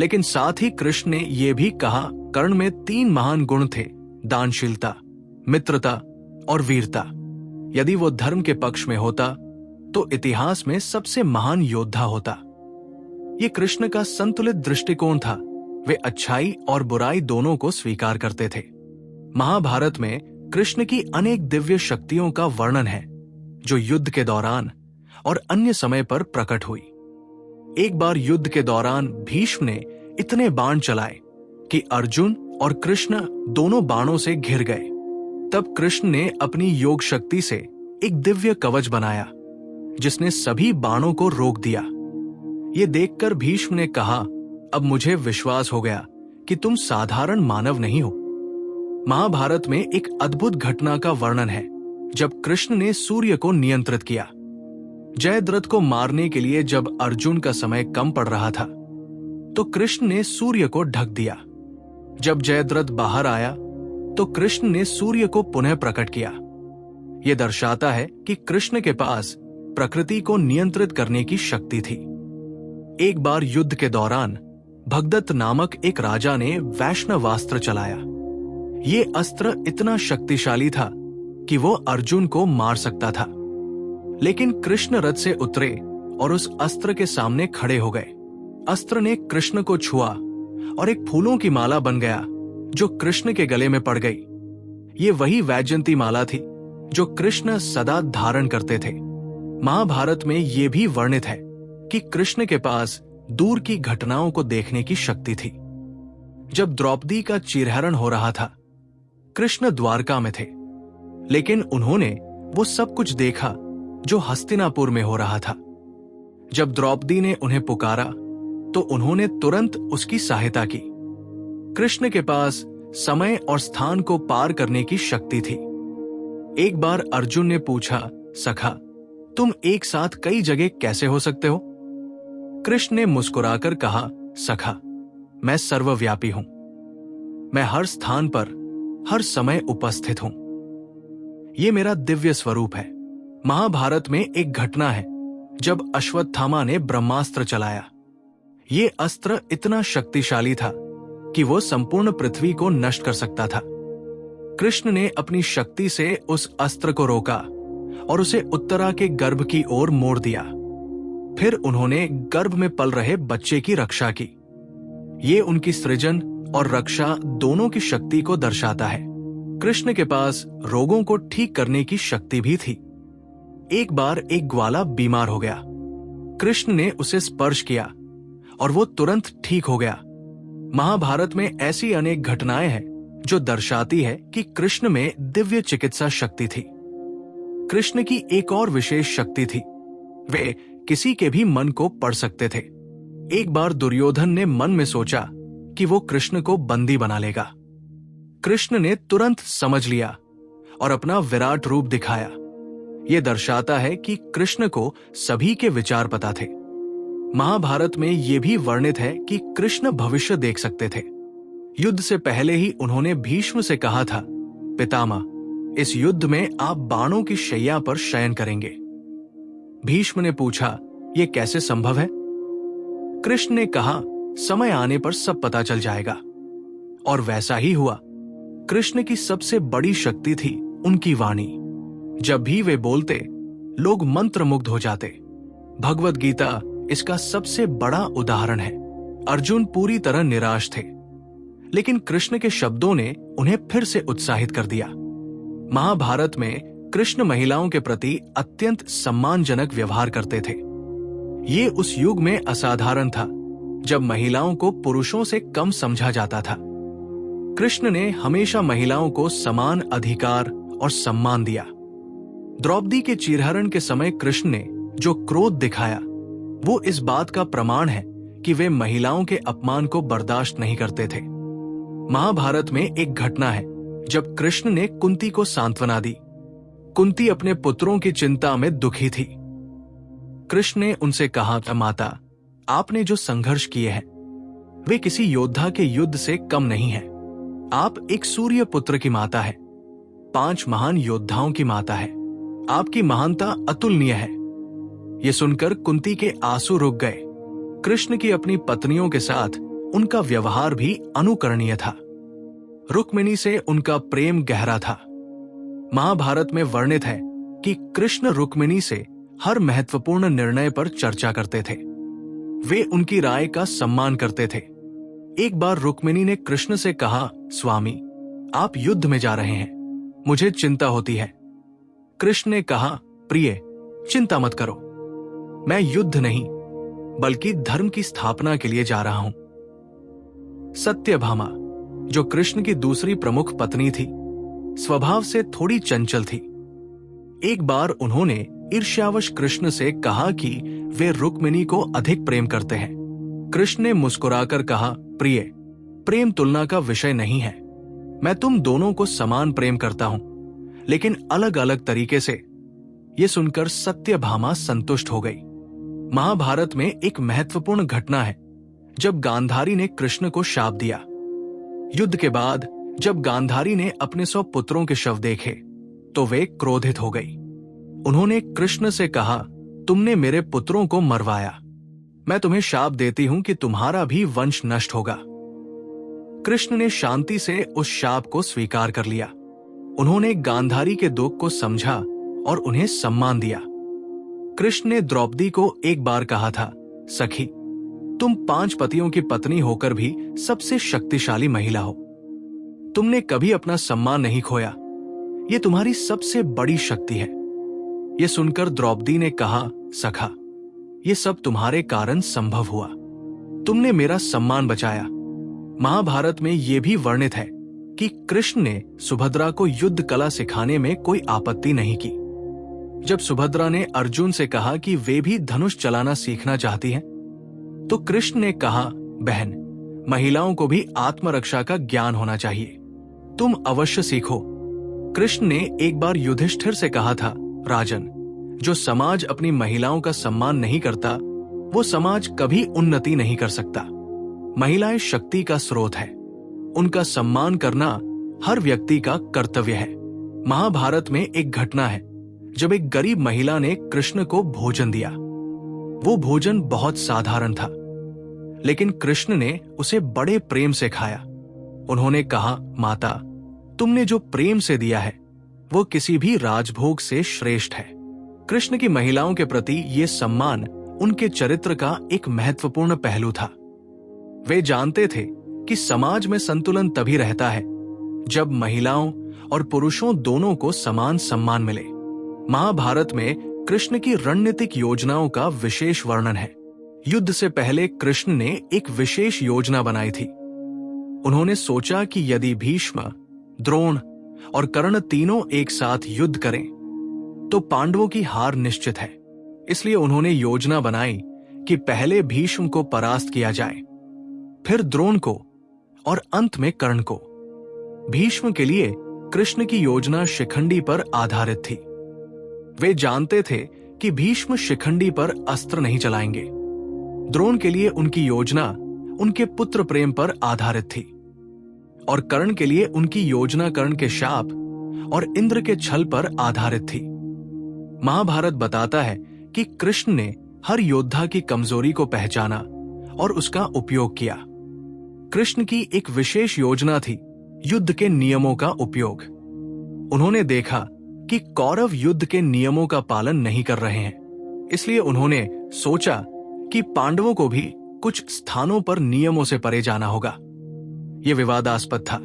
लेकिन साथ ही कृष्ण ने यह भी कहा, कर्ण में 3 महान गुण थे, दानशीलता, मित्रता और वीरता। यदि वो धर्म के पक्ष में होता तो इतिहास में सबसे महान योद्धा होता। ये कृष्ण का संतुलित दृष्टिकोण था। वे अच्छाई और बुराई दोनों को स्वीकार करते थे। महाभारत में कृष्ण की अनेक दिव्य शक्तियों का वर्णन है जो युद्ध के दौरान और अन्य समय पर प्रकट हुई। एक बार युद्ध के दौरान भीष्म ने इतने बाण चलाए कि अर्जुन और कृष्ण दोनों बाणों से घिर गए। तब कृष्ण ने अपनी योग शक्ति से एक दिव्य कवच बनाया जिसने सभी बाणों को रोक दिया। ये देखकर भीष्म ने कहा, अब मुझे विश्वास हो गया कि तुम साधारण मानव नहीं हो। महाभारत में एक अद्भुत घटना का वर्णन है जब कृष्ण ने सूर्य को नियंत्रित किया। जयद्रथ को मारने के लिए जब अर्जुन का समय कम पड़ रहा था तो कृष्ण ने सूर्य को ढक दिया। जब जयद्रथ बाहर आया तो कृष्ण ने सूर्य को पुनः प्रकट किया। यह दर्शाता है कि कृष्ण के पास प्रकृति को नियंत्रित करने की शक्ति थी। एक बार युद्ध के दौरान भगदत्त नामक एक राजा ने वैष्णवास्त्र चलाया। ये अस्त्र इतना शक्तिशाली था कि वो अर्जुन को मार सकता था, लेकिन कृष्ण रथ से उतरे और उस अस्त्र के सामने खड़े हो गए। अस्त्र ने कृष्ण को छुआ और एक फूलों की माला बन गया जो कृष्ण के गले में पड़ गई। ये वही वैजयंती माला थी जो कृष्ण सदा धारण करते थे। महाभारत में यह भी वर्णित है कि कृष्ण के पास दूर की घटनाओं को देखने की शक्ति थी। जब द्रौपदी का चीरहरण हो रहा था, कृष्ण द्वारका में थे, लेकिन उन्होंने वो सब कुछ देखा जो हस्तिनापुर में हो रहा था। जब द्रौपदी ने उन्हें पुकारा तो उन्होंने तुरंत उसकी सहायता की। कृष्ण के पास समय और स्थान को पार करने की शक्ति थी। एक बार अर्जुन ने पूछा, सखा, तुम एक साथ कई जगह कैसे हो सकते हो? कृष्ण ने मुस्कुराकर कहा, सखा, मैं सर्वव्यापी हूं। मैं हर स्थान पर हर समय उपस्थित हूं। ये मेरा दिव्य स्वरूप है। महाभारत में एक घटना है जब अश्वत्थामा ने ब्रह्मास्त्र चलाया। ये अस्त्र इतना शक्तिशाली था कि वो संपूर्ण पृथ्वी को नष्ट कर सकता था। कृष्ण ने अपनी शक्ति से उस अस्त्र को रोका और उसे उत्तरा के गर्भ की ओर मोड़ दिया। फिर उन्होंने गर्भ में पल रहे बच्चे की रक्षा की। ये उनकी सृजन और रक्षा दोनों की शक्ति को दर्शाता है। कृष्ण के पास रोगों को ठीक करने की शक्ति भी थी। एक बार एक ग्वाला बीमार हो गया। कृष्ण ने उसे स्पर्श किया और वो तुरंत ठीक हो गया। महाभारत में ऐसी अनेक घटनाएं हैं जो दर्शाती है कि कृष्ण में दिव्य चिकित्सा शक्ति थी। कृष्ण की एक और विशेष शक्ति थी, वे किसी के भी मन को पढ़ सकते थे। एक बार दुर्योधन ने मन में सोचा कि वो कृष्ण को बंदी बना लेगा। कृष्ण ने तुरंत समझ लिया और अपना विराट रूप दिखाया। यह दर्शाता है कि कृष्ण को सभी के विचार पता थे। महाभारत में यह भी वर्णित है कि कृष्ण भविष्य देख सकते थे। युद्ध से पहले ही उन्होंने भीष्म से कहा था, पितामह, इस युद्ध में आप बाणों की शैया पर शयन करेंगे। भीष्म ने पूछा, यह कैसे संभव है? कृष्ण ने कहा, समय आने पर सब पता चल जाएगा। और वैसा ही हुआ। कृष्ण की सबसे बड़ी शक्ति थी उनकी वाणी। जब भी वे बोलते, लोग मंत्रमुग्ध हो जाते। भगवद गीता इसका सबसे बड़ा उदाहरण है। अर्जुन पूरी तरह निराश थे, लेकिन कृष्ण के शब्दों ने उन्हें फिर से उत्साहित कर दिया। महाभारत में कृष्ण महिलाओं के प्रति अत्यंत सम्मानजनक व्यवहार करते थे। ये उस युग में असाधारण था जब महिलाओं को पुरुषों से कम समझा जाता था। कृष्ण ने हमेशा महिलाओं को समान अधिकार और सम्मान दिया। द्रौपदी के चीरहरण के समय कृष्ण ने जो क्रोध दिखाया, वो इस बात का प्रमाण है कि वे महिलाओं के अपमान को बर्दाश्त नहीं करते थे। महाभारत में एक घटना है जब कृष्ण ने कुंती को सांत्वना दी। कुंती अपने पुत्रों की चिंता में दुखी थी। कृष्ण ने उनसे कहा, माता, आपने जो संघर्ष किए हैं वे किसी योद्धा के युद्ध से कम नहीं हैं। आप एक सूर्य पुत्र की माता है, 5 महान योद्धाओं की माता है। आपकी महानता अतुलनीय है। ये सुनकर कुंती के आंसू रुक गए। कृष्ण की अपनी पत्नियों के साथ उनका व्यवहार भी अनुकरणीय था। रुक्मिणी से उनका प्रेम गहरा था। महाभारत में वर्णित है कि कृष्ण रुक्मिणी से हर महत्वपूर्ण निर्णय पर चर्चा करते थे। वे उनकी राय का सम्मान करते थे। एक बार रुक्मिणी ने कृष्ण से कहा, स्वामी, आप युद्ध में जा रहे हैं, मुझे चिंता होती है। कृष्ण ने कहा, प्रिय, चिंता मत करो, मैं युद्ध नहीं बल्कि धर्म की स्थापना के लिए जा रहा हूं। सत्यभामा, जो कृष्ण की दूसरी प्रमुख पत्नी थी, स्वभाव से थोड़ी चंचल थी। एक बार उन्होंने ईर्ष्यावश कृष्ण से कहा कि वे रुक्मिणी को अधिक प्रेम करते हैं। कृष्ण ने मुस्कुराकर कहा, प्रिय, प्रेम तुलना का विषय नहीं है। मैं तुम दोनों को समान प्रेम करता हूं, लेकिन अलग अलग तरीके से। ये सुनकर सत्यभामा संतुष्ट हो गई। महाभारत में एक महत्वपूर्ण घटना है जब गांधारी ने कृष्ण को शाप दिया। युद्ध के बाद जब गांधारी ने अपने 100 पुत्रों के शव देखे तो वे क्रोधित हो गई। उन्होंने कृष्ण से कहा, तुमने मेरे पुत्रों को मरवाया, मैं तुम्हें शाप देती हूं कि तुम्हारा भी वंश नष्ट होगा। कृष्ण ने शांति से उस शाप को स्वीकार कर लिया। उन्होंने गांधारी के दुख को समझा और उन्हें सम्मान दिया। कृष्ण ने द्रौपदी को एक बार कहा था, सखी, तुम 5 पतियों की पत्नी होकर भी सबसे शक्तिशाली महिला हो। तुमने कभी अपना सम्मान नहीं खोया। यह तुम्हारी सबसे बड़ी शक्ति है। यह सुनकर द्रौपदी ने कहा, सखा, ये सब तुम्हारे कारण संभव हुआ। तुमने मेरा सम्मान बचाया। महाभारत में यह भी वर्णित है कि कृष्ण ने सुभद्रा को युद्ध कला सिखाने में कोई आपत्ति नहीं की। जब सुभद्रा ने अर्जुन से कहा कि वे भी धनुष चलाना सीखना चाहती हैं, तो कृष्ण ने कहा, बहन, महिलाओं को भी आत्मरक्षा का ज्ञान होना चाहिए, तुम अवश्य सीखो। कृष्ण ने एक बार युधिष्ठिर से कहा था, राजन, जो समाज अपनी महिलाओं का सम्मान नहीं करता वो समाज कभी उन्नति नहीं कर सकता। महिलाएं शक्ति का स्रोत है, उनका सम्मान करना हर व्यक्ति का कर्तव्य है। महाभारत में एक घटना है जब एक गरीब महिला ने कृष्ण को भोजन दिया। वो भोजन बहुत साधारण था, लेकिन कृष्ण ने उसे बड़े प्रेम से खाया। उन्होंने कहा, माता, तुमने जो प्रेम से दिया है वो किसी भी राजभोग से श्रेष्ठ है। कृष्ण की महिलाओं के प्रति ये सम्मान उनके चरित्र का एक महत्वपूर्ण पहलू था। वे जानते थे कि समाज में संतुलन तभी रहता है जब महिलाओं और पुरुषों दोनों को समान सम्मान मिले। महाभारत में कृष्ण की रणनीतिक योजनाओं का विशेष वर्णन है। युद्ध से पहले कृष्ण ने एक विशेष योजना बनाई थी। उन्होंने सोचा कि यदि भीष्म, द्रोण और कर्ण तीनों एक साथ युद्ध करें तो पांडवों की हार निश्चित है। इसलिए उन्होंने योजना बनाई कि पहले भीष्म को परास्त किया जाए, फिर द्रोण को और अंत में कर्ण को। भीष्म के लिए कृष्ण की योजना शिखंडी पर आधारित थी। वे जानते थे कि भीष्म शिखंडी पर अस्त्र नहीं चलाएंगे। द्रोण के लिए उनकी योजना उनके पुत्र प्रेम पर आधारित थी और कर्ण के लिए उनकी योजना कर्ण के शाप और इंद्र के छल पर आधारित थी। महाभारत बताता है कि कृष्ण ने हर योद्धा की कमजोरी को पहचाना और उसका उपयोग किया। कृष्ण की एक विशेष योजना थी युद्ध के नियमों का उपयोग। उन्होंने देखा कि कौरव युद्ध के नियमों का पालन नहीं कर रहे हैं, इसलिए उन्होंने सोचा कि पांडवों को भी कुछ स्थानों पर नियमों से परे जाना होगा। यह विवादास्पद था,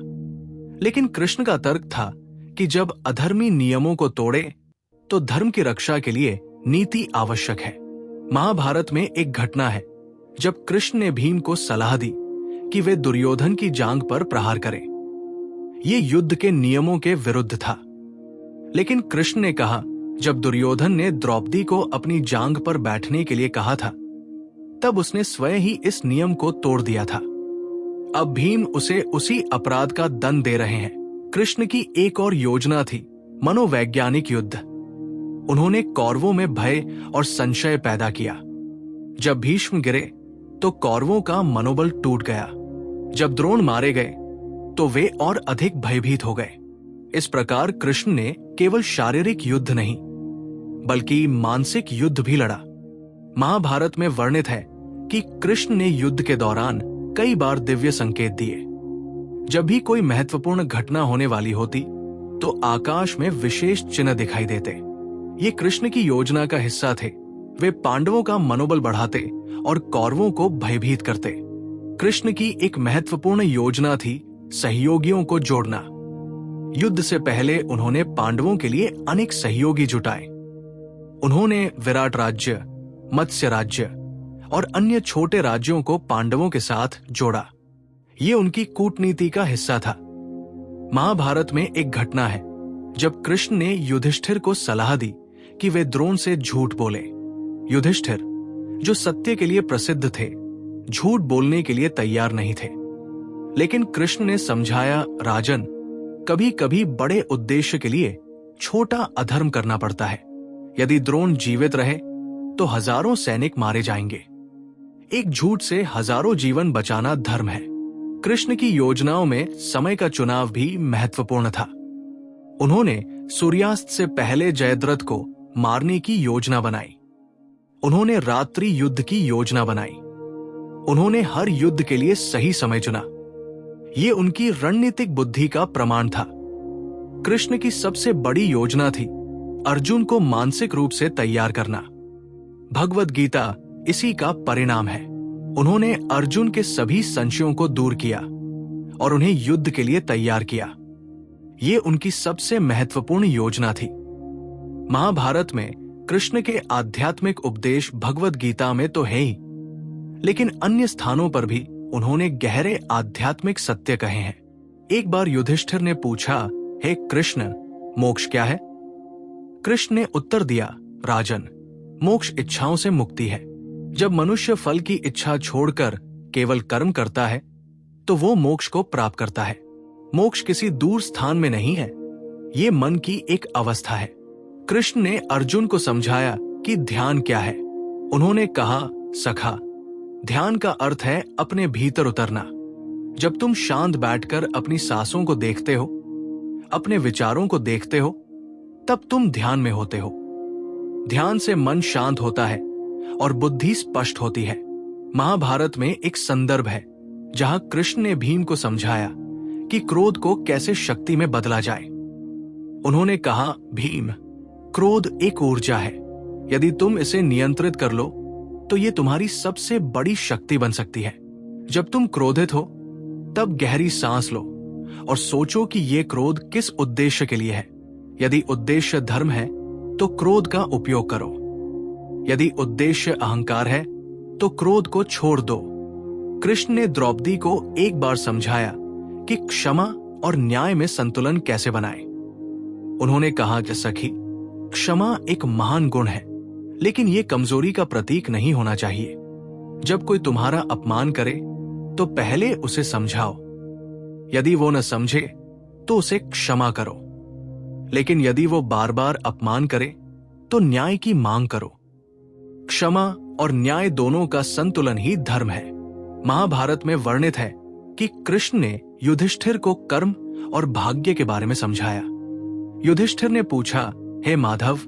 लेकिन कृष्ण का तर्क था कि जब अधर्मी नियमों को तोड़े तो धर्म की रक्षा के लिए नीति आवश्यक है। महाभारत में एक घटना है जब कृष्ण ने भीम को सलाह दी कि वे दुर्योधन की जांघ पर प्रहार करें। यह युद्ध के नियमों के विरुद्ध था, लेकिन कृष्ण ने कहा, जब दुर्योधन ने द्रौपदी को अपनी जांघ पर बैठने के लिए कहा था तब उसने स्वयं ही इस नियम को तोड़ दिया था। अब भीम उसे उसी अपराध का दंड दे रहे हैं। कृष्ण की एक और योजना थी मनोवैज्ञानिक युद्ध। उन्होंने कौरवों में भय और संशय पैदा किया। जब भीष्म गिरे तो कौरवों का मनोबल टूट गया। जब द्रोण मारे गए तो वे और अधिक भयभीत हो गए। इस प्रकार कृष्ण ने केवल शारीरिक युद्ध नहीं बल्कि मानसिक युद्ध भी लड़ा। महाभारत में वर्णित है कि कृष्ण ने युद्ध के दौरान कई बार दिव्य संकेत दिए। जब भी कोई महत्वपूर्ण घटना होने वाली होती तो आकाश में विशेष चिन्ह दिखाई देते। ये कृष्ण की योजना का हिस्सा थे। वे पांडवों का मनोबल बढ़ाते और कौरवों को भयभीत करते। कृष्ण की एक महत्वपूर्ण योजना थी सहयोगियों को जोड़ना। युद्ध से पहले उन्होंने पांडवों के लिए अनेक सहयोगी जुटाए। उन्होंने विराट राज्य, मत्स्य राज्य और अन्य छोटे राज्यों को पांडवों के साथ जोड़ा। ये उनकी कूटनीति का हिस्सा था। महाभारत में एक घटना है जब कृष्ण ने युधिष्ठिर को सलाह दी कि वे द्रोण से झूठ बोले। युधिष्ठिर, जो सत्य के लिए प्रसिद्ध थे, झूठ बोलने के लिए तैयार नहीं थे। लेकिन कृष्ण ने समझाया, राजन, कभी कभी बड़े उद्देश्य के लिए छोटा अधर्म करना पड़ता है। यदि द्रोण जीवित रहे तो हजारों सैनिक मारे जाएंगे। एक झूठ से हजारों जीवन बचाना धर्म है। कृष्ण की योजनाओं में समय का चुनाव भी महत्वपूर्ण था। उन्होंने सूर्यास्त से पहले जयद्रथ को मारने की योजना बनाई। उन्होंने रात्रि युद्ध की योजना बनाई। उन्होंने हर युद्ध के लिए सही समय चुना। ये उनकी रणनीतिक बुद्धि का प्रमाण था। कृष्ण की सबसे बड़ी योजना थी अर्जुन को मानसिक रूप से तैयार करना। भगवद गीता इसी का परिणाम है। उन्होंने अर्जुन के सभी संशयों को दूर किया और उन्हें युद्ध के लिए तैयार किया। ये उनकी सबसे महत्वपूर्ण योजना थी। महाभारत में कृष्ण के आध्यात्मिक उपदेश भगवद गीता में तो है ही, लेकिन अन्य स्थानों पर भी उन्होंने गहरे आध्यात्मिक सत्य कहे हैं। एक बार युधिष्ठिर ने पूछा, हे कृष्ण, मोक्ष क्या है? कृष्ण ने उत्तर दिया, राजन, मोक्ष इच्छाओं से मुक्ति है। जब मनुष्य फल की इच्छा छोड़कर केवल कर्म करता है तो वो मोक्ष को प्राप्त करता है। मोक्ष किसी दूर स्थान में नहीं है, ये मन की एक अवस्था है। कृष्ण ने अर्जुन को समझाया कि ध्यान क्या है। उन्होंने कहा, सखा, ध्यान का अर्थ है अपने भीतर उतरना। जब तुम शांत बैठकर अपनी सांसों को देखते हो, अपने विचारों को देखते हो, तब तुम ध्यान में होते हो। ध्यान से मन शांत होता है और बुद्धि स्पष्ट होती है। महाभारत में एक संदर्भ है जहां कृष्ण ने भीम को समझाया कि क्रोध को कैसे शक्ति में बदला जाए। उन्होंने कहा, भीम, क्रोध एक ऊर्जा है। यदि तुम इसे नियंत्रित कर लो तो ये तुम्हारी सबसे बड़ी शक्ति बन सकती है। जब तुम क्रोधित हो तब गहरी सांस लो और सोचो कि ये क्रोध किस उद्देश्य के लिए है। यदि उद्देश्य धर्म है तो क्रोध का उपयोग करो। यदि उद्देश्य अहंकार है तो क्रोध को छोड़ दो। कृष्ण ने द्रौपदी को एक बार समझाया कि क्षमा और न्याय में संतुलन कैसे बनाए। उन्होंने कहा कि सखी, क्षमा एक महान गुण है, लेकिन यह कमजोरी का प्रतीक नहीं होना चाहिए। जब कोई तुम्हारा अपमान करे तो पहले उसे समझाओ। यदि वो न समझे तो उसे क्षमा करो, लेकिन यदि वो बार बार अपमान करे तो न्याय की मांग करो। क्षमा और न्याय दोनों का संतुलन ही धर्म है। महाभारत में वर्णित है कि कृष्ण ने युधिष्ठिर को कर्म और भाग्य के बारे में समझाया। युधिष्ठिर ने पूछा, हे माधव,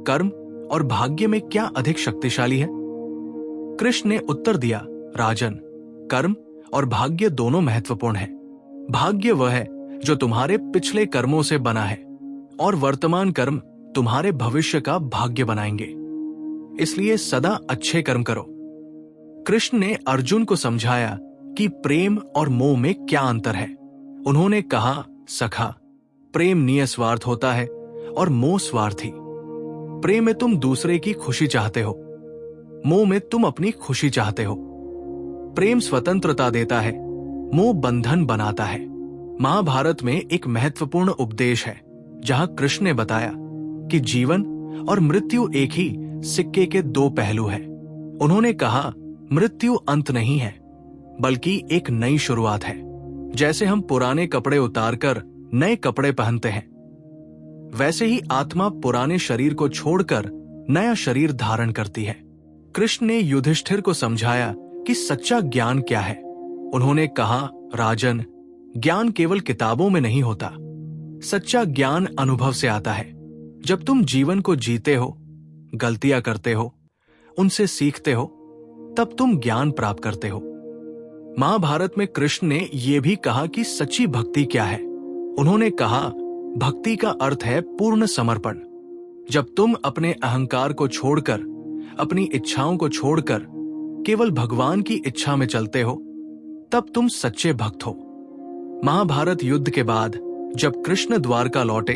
कर्म और भाग्य में क्या अधिक शक्तिशाली है? कृष्ण ने उत्तर दिया, राजन, कर्म और भाग्य दोनों महत्वपूर्ण है। भाग्य वह है जो तुम्हारे पिछले कर्मों से बना है और वर्तमान कर्म तुम्हारे भविष्य का भाग्य बनाएंगे। इसलिए सदा अच्छे कर्म करो। कृष्ण ने अर्जुन को समझाया कि प्रेम और मोह में क्या अंतर है। उन्होंने कहा, सखा, प्रेम निस्वार्थ होता है और मोह स्वार्थी। प्रेम में तुम दूसरे की खुशी चाहते हो, मोह में तुम अपनी खुशी चाहते हो। प्रेम स्वतंत्रता देता है, मोह बंधन बनाता है। महाभारत में एक महत्वपूर्ण उपदेश है जहां कृष्ण ने बताया कि जीवन और मृत्यु एक ही सिक्के के दो पहलू हैं। उन्होंने कहा, मृत्यु अंत नहीं है, बल्कि एक नई शुरुआत है। जैसे हम पुराने कपड़े उतारकर नए कपड़े पहनते हैं, वैसे ही आत्मा पुराने शरीर को छोड़कर नया शरीर धारण करती है। कृष्ण ने युधिष्ठिर को समझाया कि सच्चा ज्ञान क्या है। उन्होंने कहा, राजन, ज्ञान केवल किताबों में नहीं होता। सच्चा ज्ञान अनुभव से आता है। जब तुम जीवन को जीते हो, गलतियां करते हो, उनसे सीखते हो, तब तुम ज्ञान प्राप्त करते हो। महाभारत में कृष्ण ने यह भी कहा कि सच्ची भक्ति क्या है। उन्होंने कहा, भक्ति का अर्थ है पूर्ण समर्पण। जब तुम अपने अहंकार को छोड़कर, अपनी इच्छाओं को छोड़कर केवल भगवान की इच्छा में चलते हो, तब तुम सच्चे भक्त हो। महाभारत युद्ध के बाद जब कृष्ण द्वारका लौटे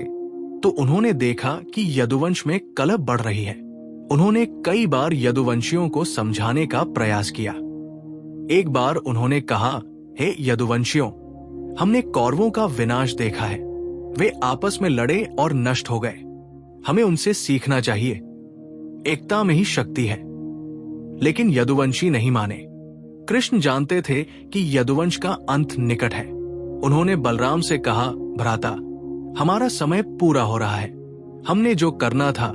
तो उन्होंने देखा कि यदुवंश में कलह बढ़ रही है। उन्होंने कई बार यदुवंशियों को समझाने का प्रयास किया। एक बार उन्होंने कहा, हे यदुवंशियों, हमने कौरवों का विनाश देखा है। वे आपस में लड़े और नष्ट हो गए। हमें उनसे सीखना चाहिए। एकता में ही शक्ति है। लेकिन यदुवंशी नहीं माने। कृष्ण जानते थे कि यदुवंश का अंत निकट है। उन्होंने बलराम से कहा, भ्राता, हमारा समय पूरा हो रहा है। हमने जो करना था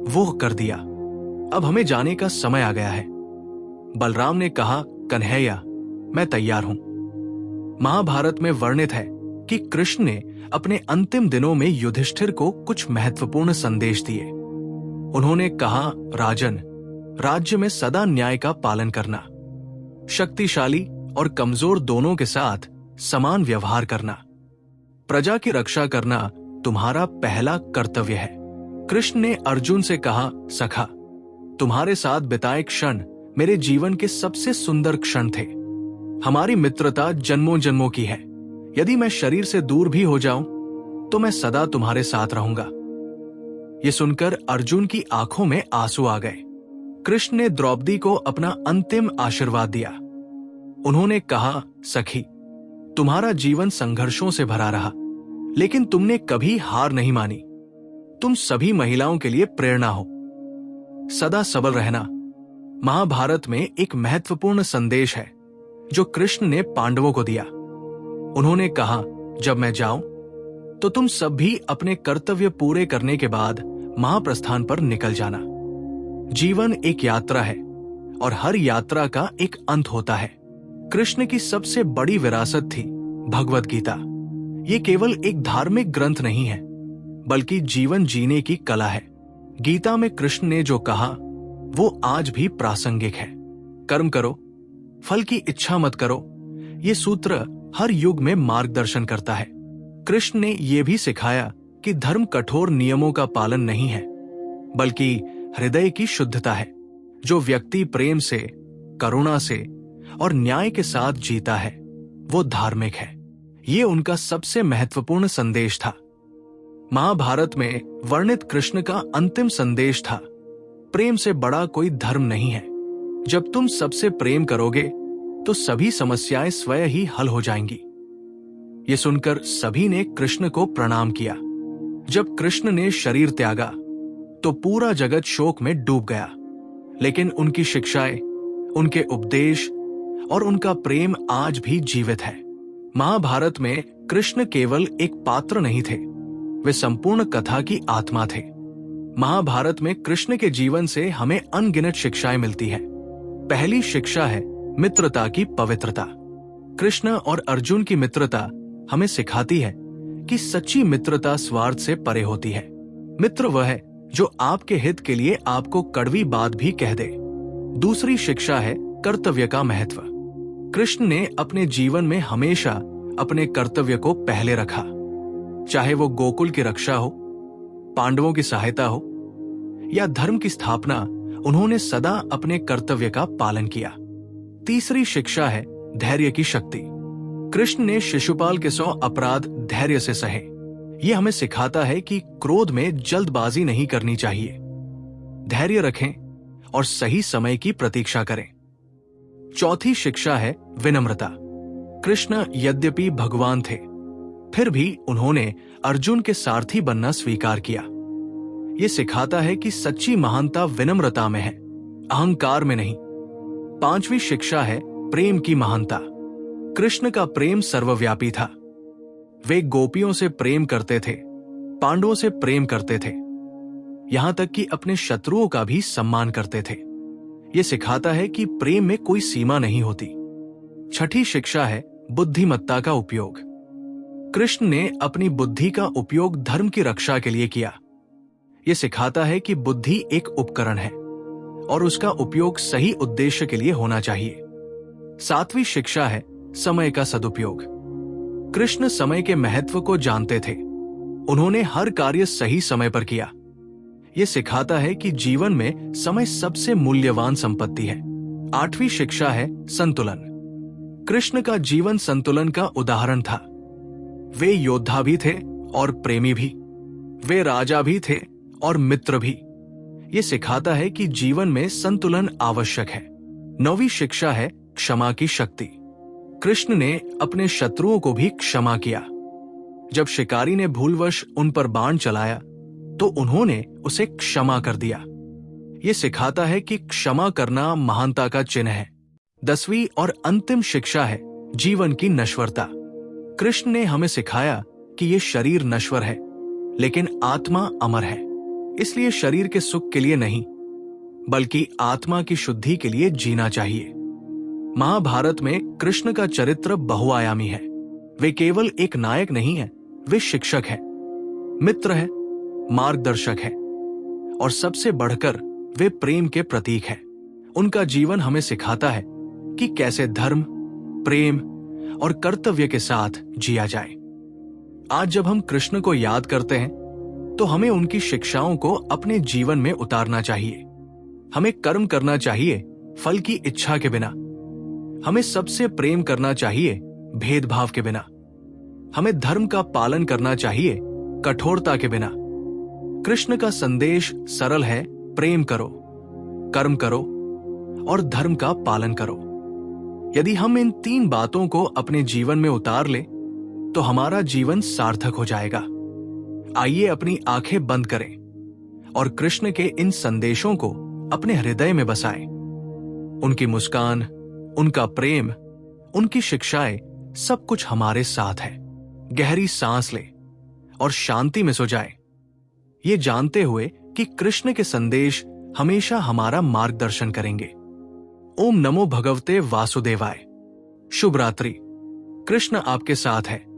वो कर दिया। अब हमें जाने का समय आ गया है। बलराम ने कहा, कन्हैया, मैं तैयार हूं। महाभारत में वर्णित है कि कृष्ण ने अपने अंतिम दिनों में युधिष्ठिर को कुछ महत्वपूर्ण संदेश दिए। उन्होंने कहा, राजन, राज्य में सदा न्याय का पालन करना, शक्तिशाली और कमजोर दोनों के साथ समान व्यवहार करना, प्रजा की रक्षा करना तुम्हारा पहला कर्तव्य है। कृष्ण ने अर्जुन से कहा, सखा, तुम्हारे साथ बिताए क्षण मेरे जीवन के सबसे सुंदर क्षण थे। हमारी मित्रता जन्मों जन्मों की है। यदि मैं शरीर से दूर भी हो जाऊं तो मैं सदा तुम्हारे साथ रहूंगा। ये सुनकर अर्जुन की आंखों में आंसू आ गए। कृष्ण ने द्रौपदी को अपना अंतिम आशीर्वाद दिया। उन्होंने कहा, सखी, तुम्हारा जीवन संघर्षों से भरा रहा, लेकिन तुमने कभी हार नहीं मानी। तुम सभी महिलाओं के लिए प्रेरणा हो। सदा सबल रहना। महाभारत में एक महत्वपूर्ण संदेश है जो कृष्ण ने पांडवों को दिया। उन्होंने कहा, जब मैं जाऊं तो तुम सब भी अपने कर्तव्य पूरे करने के बाद महाप्रस्थान पर निकल जाना। जीवन एक यात्रा है और हर यात्रा का एक अंत होता है। कृष्ण की सबसे बड़ी विरासत थी भगवत गीता। ये केवल एक धार्मिक ग्रंथ नहीं है, बल्कि जीवन जीने की कला है। गीता में कृष्ण ने जो कहा वो आज भी प्रासंगिक है। कर्म करो, फल की इच्छा मत करो। ये सूत्र हर युग में मार्गदर्शन करता है। कृष्ण ने यह भी सिखाया कि धर्म कठोर नियमों का पालन नहीं है, बल्कि हृदय की शुद्धता है। जो व्यक्ति प्रेम से, करुणा से और न्याय के साथ जीता है वो धार्मिक है। ये उनका सबसे महत्वपूर्ण संदेश था। महाभारत में वर्णित कृष्ण का अंतिम संदेश था, प्रेम से बड़ा कोई धर्म नहीं है। जब तुम सबसे प्रेम करोगे तो सभी समस्याएं स्वयं ही हल हो जाएंगी। ये सुनकर सभी ने कृष्ण को प्रणाम किया। जब कृष्ण ने शरीर त्यागा तो पूरा जगत शोक में डूब गया, लेकिन उनकी शिक्षाएं, उनके उपदेश और उनका प्रेम आज भी जीवित है। महाभारत में कृष्ण केवल एक पात्र नहीं थे, वे संपूर्ण कथा की आत्मा थे। महाभारत में कृष्ण के जीवन से हमें अनगिनत शिक्षाएं मिलती है। पहली शिक्षा है मित्रता की पवित्रता। कृष्ण और अर्जुन की मित्रता हमें सिखाती है कि सच्ची मित्रता स्वार्थ से परे होती है। मित्र वह है जो आपके हित के लिए आपको कड़वी बात भी कह दे। दूसरी शिक्षा है कर्तव्य का महत्व। कृष्ण ने अपने जीवन में हमेशा अपने कर्तव्य को पहले रखा। चाहे वो गोकुल की रक्षा हो, पांडवों की सहायता हो या धर्म की स्थापना, उन्होंने सदा अपने कर्तव्य का पालन किया। तीसरी शिक्षा है धैर्य की शक्ति। कृष्ण ने शिशुपाल के 100 अपराध धैर्य से सहे। यह हमें सिखाता है कि क्रोध में जल्दबाजी नहीं करनी चाहिए। धैर्य रखें और सही समय की प्रतीक्षा करें। चौथी शिक्षा है विनम्रता। कृष्ण यद्यपि भगवान थे, फिर भी उन्होंने अर्जुन के सारथी बनना स्वीकार किया। यह सिखाता है कि सच्ची महानता विनम्रता में है, अहंकार में नहीं। पांचवी शिक्षा है प्रेम की महानता। कृष्ण का प्रेम सर्वव्यापी था। वे गोपियों से प्रेम करते थे, पांडवों से प्रेम करते थे, यहां तक कि अपने शत्रुओं का भी सम्मान करते थे। यह सिखाता है कि प्रेम में कोई सीमा नहीं होती। छठी शिक्षा है बुद्धिमत्ता का उपयोग। कृष्ण ने अपनी बुद्धि का उपयोग धर्म की रक्षा के लिए किया। यह सिखाता है कि बुद्धि एक उपकरण है और उसका उपयोग सही उद्देश्य के लिए होना चाहिए। सातवीं शिक्षा है समय का सदुपयोग। कृष्ण समय के महत्व को जानते थे। उन्होंने हर कार्य सही समय पर किया। यह सिखाता है कि जीवन में समय सबसे मूल्यवान संपत्ति है। आठवीं शिक्षा है संतुलन। कृष्ण का जीवन संतुलन का उदाहरण था। वे योद्धा भी थे और प्रेमी भी। वे राजा भी थे और मित्र भी। यह सिखाता है कि जीवन में संतुलन आवश्यक है। नौवीं शिक्षा है क्षमा की शक्ति। कृष्ण ने अपने शत्रुओं को भी क्षमा किया। जब शिकारी ने भूलवश उन पर बाण चलाया तो उन्होंने उसे क्षमा कर दिया। यह सिखाता है कि क्षमा करना महानता का चिन्ह है। 10वीं और अंतिम शिक्षा है जीवन की नश्वरता। कृष्ण ने हमें सिखाया कि यह शरीर नश्वर है, लेकिन आत्मा अमर है। इसलिए शरीर के सुख के लिए नहीं, बल्कि आत्मा की शुद्धि के लिए जीना चाहिए। महाभारत में कृष्ण का चरित्र बहुआयामी है। वे केवल एक नायक नहीं है, वे शिक्षक हैं, मित्र हैं, मार्गदर्शक हैं और सबसे बढ़कर वे प्रेम के प्रतीक हैं। उनका जीवन हमें सिखाता है कि कैसे धर्म, प्रेम और कर्तव्य के साथ जिया जाए। आज जब हम कृष्ण को याद करते हैं तो हमें उनकी शिक्षाओं को अपने जीवन में उतारना चाहिए। हमें कर्म करना चाहिए फल की इच्छा के बिना। हमें सबसे प्रेम करना चाहिए भेदभाव के बिना। हमें धर्म का पालन करना चाहिए कठोरता के बिना। कृष्ण का संदेश सरल है, प्रेम करो, कर्म करो और धर्म का पालन करो। यदि हम इन 3 बातों को अपने जीवन में उतार लें तो हमारा जीवन सार्थक हो जाएगा। आइए अपनी आंखें बंद करें और कृष्ण के इन संदेशों को अपने हृदय में बसाएं। उनकी मुस्कान, उनका प्रेम, उनकी शिक्षाएं सब कुछ हमारे साथ है। गहरी सांस लें और शांति में सो जाएं, ये जानते हुए कि कृष्ण के संदेश हमेशा हमारा मार्गदर्शन करेंगे। ओम नमो भगवते वासुदेवाय। शुभ रात्रि। कृष्ण आपके साथ है।